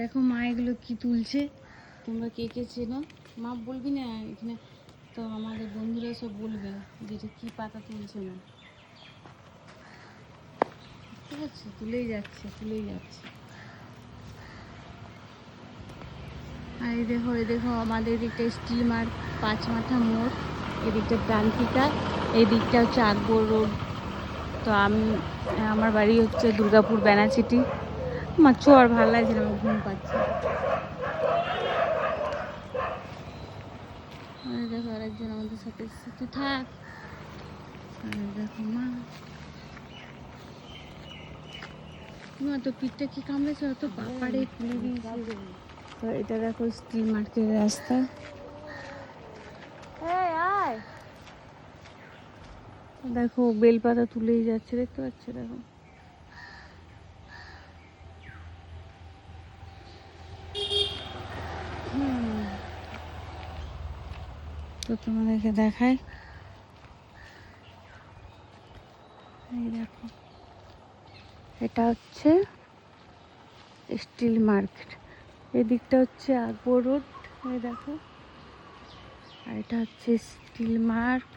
দেখো মা এগুলো কি তুলছে, তোমরা কে কে চেনো? মা বলবি না এখানে, তো আমাদের বন্ধুরা সব বলবে যে এটা কী পাতা তুলছে না। ঠিক আছে, তুলেই যাচ্ছে তুলেই যাচ্ছে। আর এই দেখো আমাদের এদিকটা স্টিল মার্ক 5 মাথা মোড়, এদিকটা প্রান্তিকা, এই দিকটা হচ্ছে আকবর রোড। তো আমার বাড়ি হচ্ছে দুর্গাপুর ব্যানাচিটি। আমার চোর ভালো লাগছে না, আমার ঘুম পাচ্ছে। দেখো আরেকজন আমাদের সাথে সাথে থাক। দেখো মা, মা তো পিঠটা কি কামড়েছে, অত পাপাড়ে খুলে দিয়েছে। তো এটা দেখো স্টিল মার্কেটের রাস্তা। দেখো বেলপাতা তুলেই যাচ্ছে, দেখতে পাচ্ছ? দেখো তো তোমাদেরকে দেখায়, এই দেখো এটা হচ্ছে স্টিল মার্কেট, এদিকটা হচ্ছে আকবর রোড, এই দেখো। আর এটা হচ্ছে স্টিল মার্ক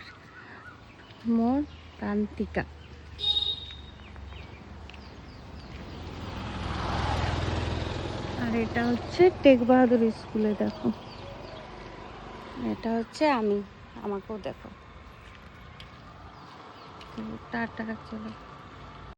মোড় প্রান্তিকা। আর এটা হচ্ছে টেক বাহাদুর স্কুলে, দেখো এটা হচ্ছে আমাকেও দেখো। টাটা, চলো।